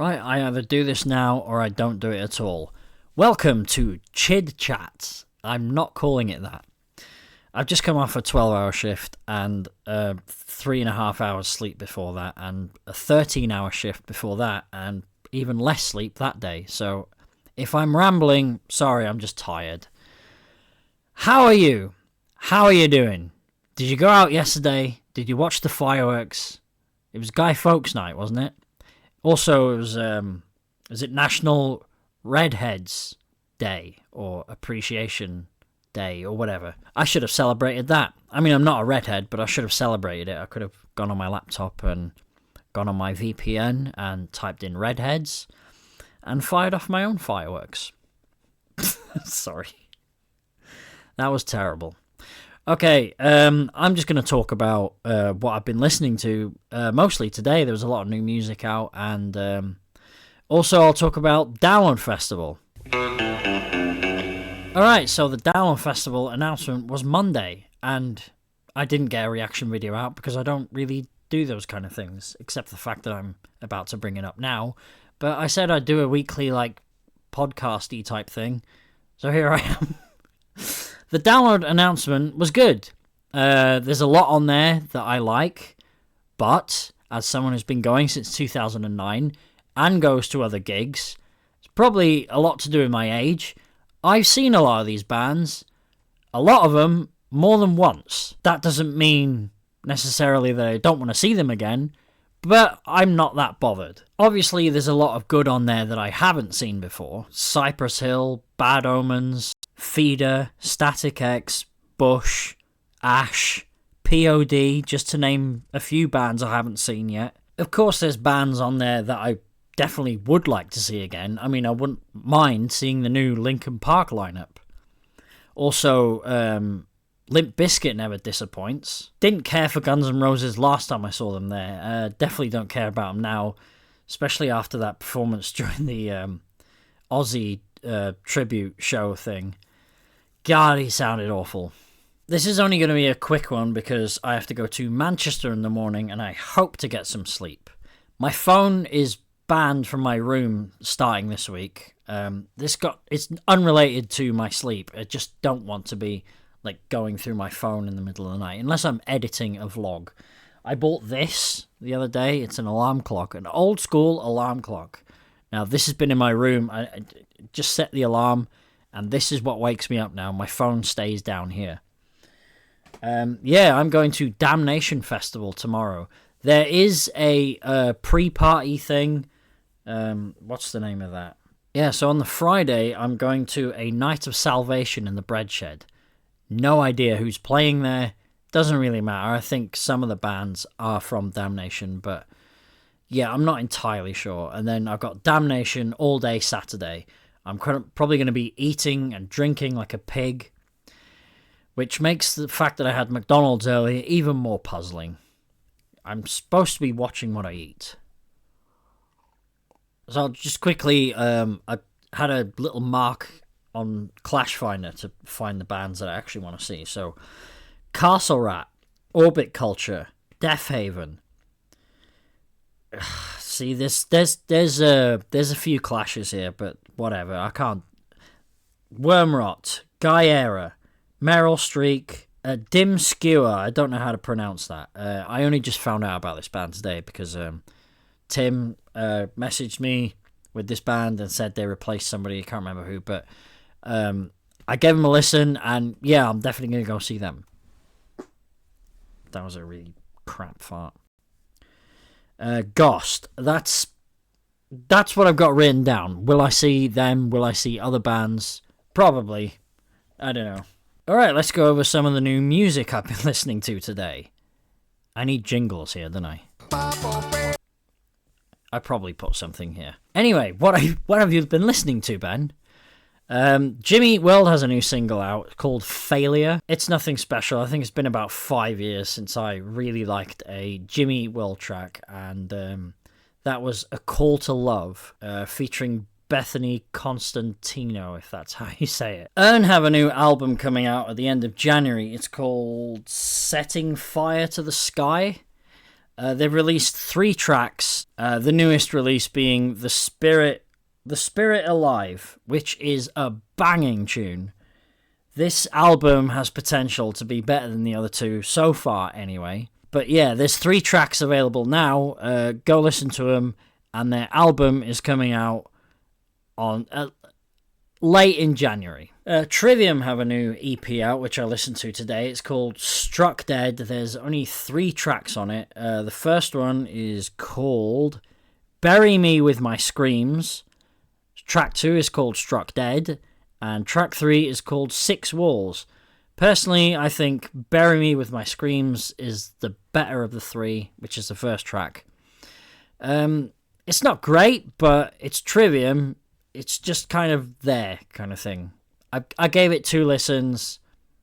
Right, I either do this now or I don't do it at all. Welcome to Chid Chat. I'm not calling it that. I've just come off a 12-hour shift and 3.5 hours sleep before that, and a 13-hour shift before that, and even less sleep that day. So if I'm rambling, sorry, I'm just tired. How are you? How are you doing? Did you go out yesterday? Did you watch the fireworks? It was Guy Fawkes night, wasn't it? Also, it was it National Redheads Day or Appreciation Day or whatever. I should have celebrated that. I mean, I'm not a redhead, but I should have celebrated it. I could have gone on my laptop and gone on my VPN and typed in redheads and fired off my own fireworks. Sorry. That was terrible. Okay, I'm just going to talk about what I've been listening to mostly today. There was a lot of new music out, and also I'll talk about Download Festival. Alright, so the Download Festival announcement was Monday, and I didn't get a reaction video out because I don't really do those kind of things, except the fact that I'm about to bring it up now. But I said I'd do a weekly, podcasty type thing, so here I am. The download announcement was good. There's a lot on there that I like, but as someone who's been going since 2009 and goes to other gigs, it's probably a lot to do with my age. I've seen a lot of these bands, a lot of them more than once. That doesn't mean necessarily that I don't want to see them again, but I'm not that bothered. Obviously, there's a lot of good on there that I haven't seen before. Cypress Hill, Bad Omens, Feeder, Static X, Bush, Ash, POD, just to name a few bands I haven't seen yet. Of course, there's bands on there that I definitely would like to see again. I mean, I wouldn't mind seeing the new Linkin Park lineup. Also, Limp Bizkit never disappoints. Didn't care for Guns N' Roses last time I saw them there. Definitely don't care about them now, especially after that performance during the Ozzy tribute show thing. God, he sounded awful. This is only going to be a quick one because I have to go to Manchester in the morning and I hope to get some sleep. My phone is banned from my room starting this week. It's unrelated to my sleep. I just don't want to be going through my phone in the middle of the night unless I'm editing a vlog. I bought this the other day. It's an alarm clock, an old school alarm clock. Now this has been in my room. I just set the alarm, and this is what wakes me up now. My phone stays down here. I'm going to Damnation Festival tomorrow. There is a pre-party thing. What's the name of that? Yeah, so on the Friday, I'm going to a Night of Salvation in the Bread Shed. No idea who's playing there. Doesn't really matter. I think some of the bands are from Damnation, but yeah, I'm not entirely sure. And then I've got Damnation all day Saturday. I'm probably going to be eating and drinking like a pig, which makes the fact that I had McDonald's earlier even more puzzling. I'm supposed to be watching what I eat. So I'll just quickly, I had a little mark on Clash Finder to find the bands that I actually want to see. So Castle Rat, Orbit Culture, Death Haven. See, there's a few clashes here, but whatever. I can't. Wormrot, Gaiera, Meryl Streak, Dim Skewer. I don't know how to pronounce that. I only just found out about this band today because Tim messaged me with this band and said they replaced somebody. I can't remember who, but I gave them a listen, and yeah, I'm definitely going to go see them. That was a really crap fart. Ghost. That's what I've got written down. Will I see them? Will I see other bands? Probably. I don't know. Alright, let's go over some of the new music I've been listening to today. I need jingles here, don't I? I probably put something here. Anyway, what have you been listening to, Ben? Jimmy Eat World has a new single out called Failure. It's nothing special. I think it's been about 5 years since I really liked a Jimmy Eat World track, and that was A Call to Love, featuring Bethany Constantino, if that's how you say it. Earn have a new album coming out at the end of January. It's called Setting Fire to the Sky. They've released 3 tracks, the newest release being The Spirit Alive, which is a banging tune. This album has potential to be better than the other 2, so far anyway. But yeah, there's 3 tracks available now. Go listen to them, and their album is coming out on late in January. Trivium have a new EP out, which I listened to today. It's called Struck Dead. There's only 3 tracks on it. The first one is called Bury Me With My Screams. Track 2 is called Struck Dead. And track 3 is called 6 Walls. Personally, I think Bury Me With My Screams is the better of the 3, which is the first track. It's not great, but it's Trivium. It's just kind of there kind of thing. I gave it 2 listens.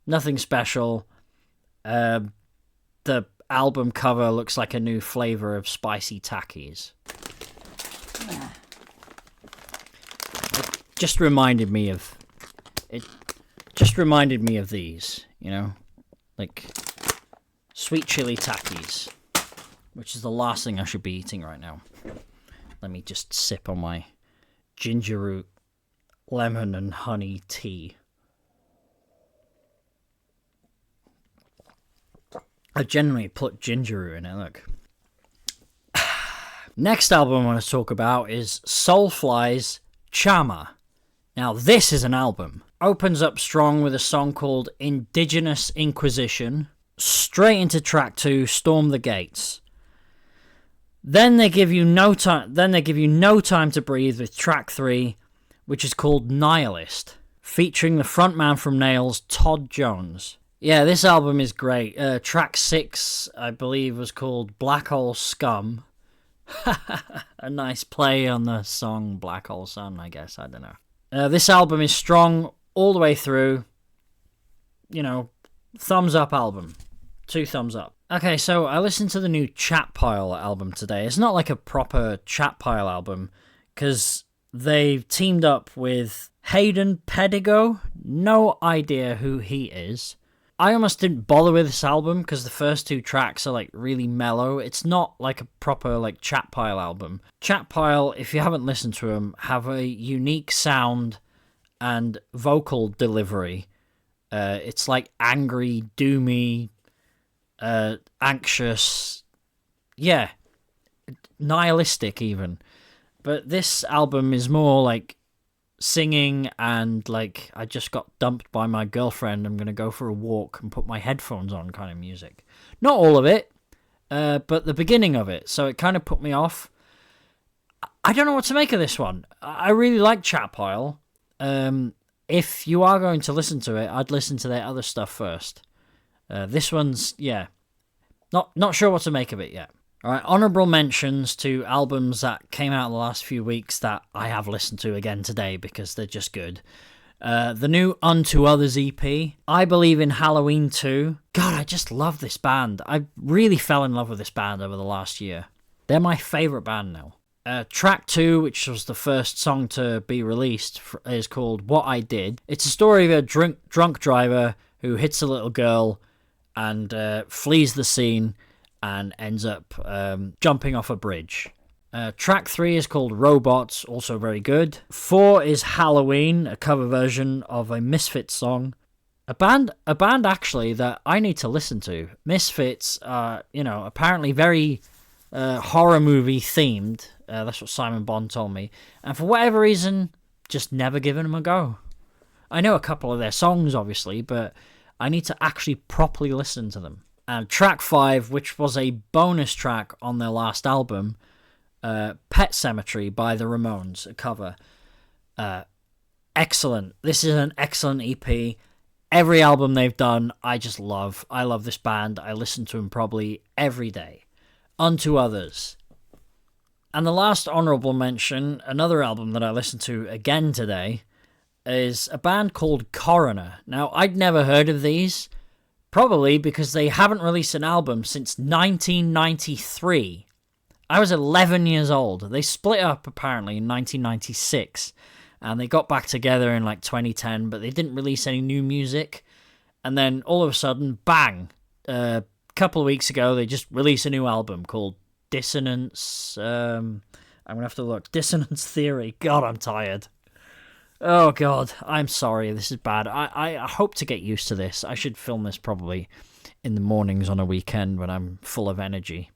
Nothing special. The album cover looks like a new flavour of spicy Takis. It just reminded me of these, you know? Like sweet chili Takis, which is the last thing I should be eating right now. Let me just sip on my ginger root, lemon and honey tea. I generally put ginger root in it, look. Next album I want to talk about is Soulfly's Chama. Now this is an album. Opens up strong with a song called Indigenous Inquisition. Straight into track 2, Storm the Gates. Then they give you no time to breathe with track 3, which is called Nihilist, featuring the frontman from Nails, Todd Jones. Yeah, this album is great. Track 6, I believe, was called Black Hole Scum. A nice play on the song Black Hole Sun, I guess. I don't know. This album is strong all the way through. You know, thumbs up album. 2 thumbs up. Okay, so I listened to the new Chat Pile album today. It's not like a proper Chat Pile album, because they've teamed up with Hayden Pedigo. No idea who he is. I almost didn't bother with this album because the first 2 tracks are like really mellow. It's not like a proper like Chat Pile album. Chat Pile, if you haven't listened to them, have a unique sound and vocal delivery. It's like angry, doomy, anxious, yeah, nihilistic even. But this album is more like singing and like, I just got dumped by my girlfriend, I'm gonna go for a walk and put my headphones on kind of music. Not all of it, but the beginning of it. So it kind of put me off. I don't know what to make of this one. I really like Chat Pile. If you are going to listen to it, I'd listen to their other stuff first. This one's, yeah, not sure what to make of it yet. All right, honourable mentions to albums that came out in the last few weeks that I have listened to again today because they're just good. The new Unto Others EP. I Believe in Halloween 2. God, I just love this band. I really fell in love with this band over the last year. They're my favourite band now. Track 2, which was the first song to be released, is called What I Did. It's a story of a drunk driver who hits a little girl and flees the scene and ends up jumping off a bridge. Track 3 is called Robots, also very good. 4 is Halloween, a cover version of a Misfits song. A band actually that I need to listen to. Misfits are, apparently very horror movie themed. That's what Simon Bond told me. And for whatever reason, just never given them a go. I know a couple of their songs, obviously, but I need to actually properly listen to them. And track 5, which was a bonus track on their last album, Pet Cemetery by the Ramones, a cover. Excellent. This is an excellent EP. Every album they've done, I just love. I love this band. I listen to them probably every day. Unto Others. And the last honourable mention, another album that I listened to again today, is a band called Coroner. Now, I'd never heard of these, probably because they haven't released an album since 1993. I was 11 years old. They split up, apparently, in 1996, and they got back together in, 2010, but they didn't release any new music. And then, all of a sudden, bang, couple of weeks ago, they just released a new album called Dissonance. I'm going to have to look. Dissonance Theory. God, I'm tired. Oh, God. I'm sorry. This is bad. I hope to get used to this. I should film this probably in the mornings on a weekend when I'm full of energy.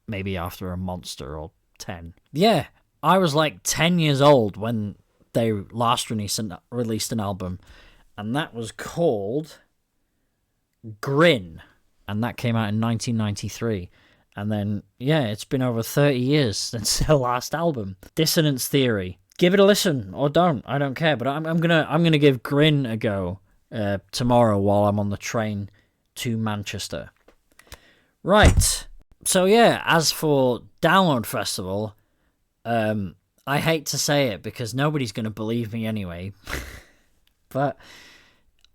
Maybe after a monster or 10. Yeah, I was like 10 years old when they last released an album. And that was called Grin. And that came out in 1993. And then, yeah, it's been over 30 years since their last album. Dissonance Theory. Give it a listen, or don't. I don't care. But I'm gonna give Grin a go tomorrow while I'm on the train to Manchester. Right. So, yeah, as for Download Festival, I hate to say it because nobody's going to believe me anyway. But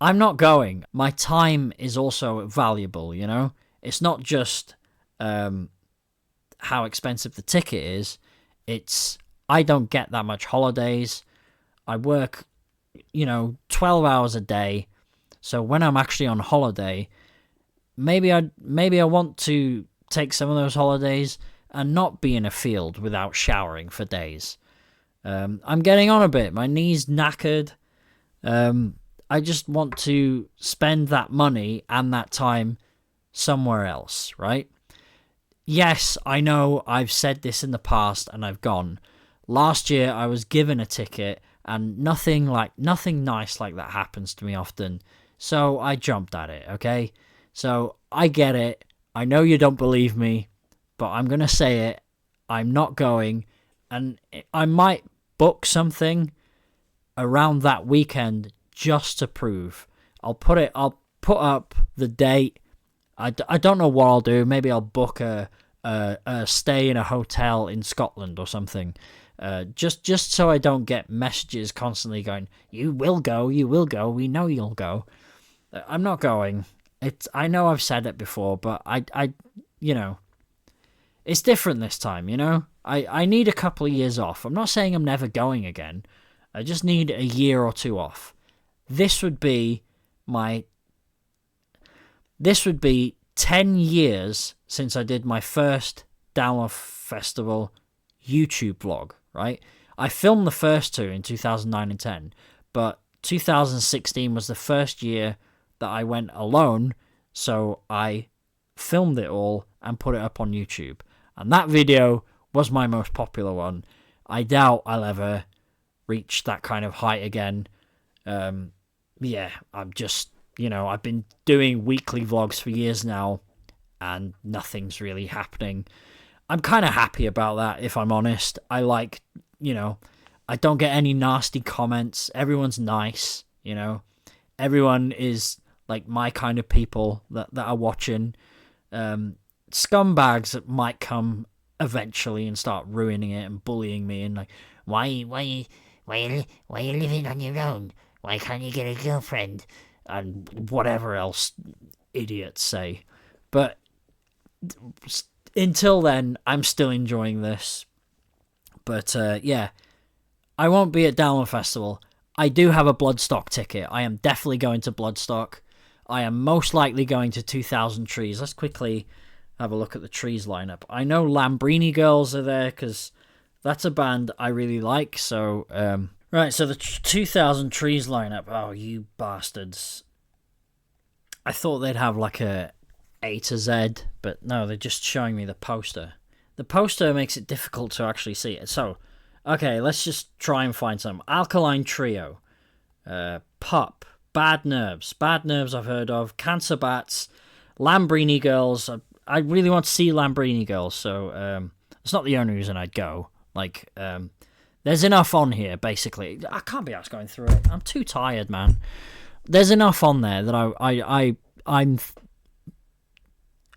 I'm not going. My time is also valuable, you know? It's not just how expensive the ticket is. It's I don't get that much holidays. I work, 12 hours a day. So when I'm actually on holiday, maybe I want to take some of those holidays and not be in a field without showering for days. I'm getting on a bit. My knee's knackered. I just want to spend that money and that time somewhere else, right? Yes, I know I've said this in the past and I've gone. Last year I was given a ticket and nothing nice like that happens to me often. So I jumped at it, okay? So I get it. I know you don't believe me, but I'm going to say it. I'm not going, and I might book something around that weekend just to prove. I'll put up the date. I don't know what I'll do. Maybe I'll book a stay in a hotel in Scotland or something. Just so I don't get messages constantly going, you will go, we know you'll go. I'm not going. I know I've said it before, but I it's different this time, I need a couple of years off. I'm not saying I'm never going again. I just need a year or two off. This would be 10 years since I did my first Download Festival YouTube vlog, right? I filmed the first two in 2009 and 10, but 2016 was the first year that I went alone, so I filmed it all and put it up on YouTube. And that video was my most popular one. I doubt I'll ever reach that kind of height again. Yeah, I'm just, I've been doing weekly vlogs for years now, and nothing's really happening. I'm kind of happy about that, if I'm honest. I like, I don't get any nasty comments. Everyone's nice, Everyone is like my kind of people that are watching. Scumbags that might come eventually and start ruining it and bullying me and like, why you living on your own? Why can't you get a girlfriend? And whatever else idiots say. But until then, I'm still enjoying this. But yeah, I won't be at Download Festival. I do have a Bloodstock ticket. I am definitely going to Bloodstock. I am most likely going to 2000 Trees. Let's quickly have a look at the Trees lineup. I know Lambrini Girls are there because that's a band I really like. So, right, so the 2000 Trees lineup. Oh, you bastards. I thought they'd have like a A to Z, but no, they're just showing me the poster. The poster makes it difficult to actually see it. So, okay, let's just try and find some. Alkaline Trio. Pup. Bad Nerves. Bad Nerves I've heard of. Cancer Bats. Lambrini Girls. I really want to see Lambrini Girls, so it's not the only reason I'd go. Like, there's enough on here, basically. I can't be asked going through it. I'm too tired, man. There's enough on there that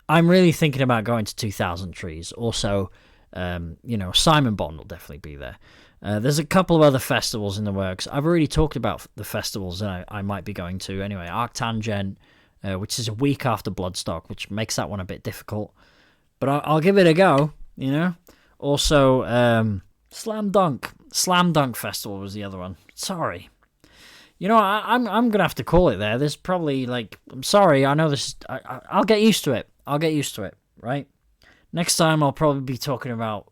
I'm really thinking about going to 2000 Trees. Also, Simon Bond will definitely be there. There's a couple of other festivals in the works. I've already talked about the festivals that I might be going to. Anyway, Arctangent, which is a week after Bloodstock, which makes that one a bit difficult. But I'll give it a go, Also, Slam Dunk. Slam Dunk Festival was the other one. Sorry. You know, I'm gonna have to call it there. There's probably like, I'm sorry. I know this. I'll get used to it. I'll get used to it. Right. Next time I'll probably be talking about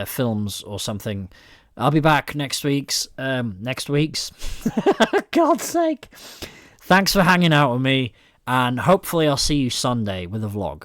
films or something. I'll be back next week's. God's sake. Thanks for hanging out with me, and hopefully I'll see you Sunday with a vlog.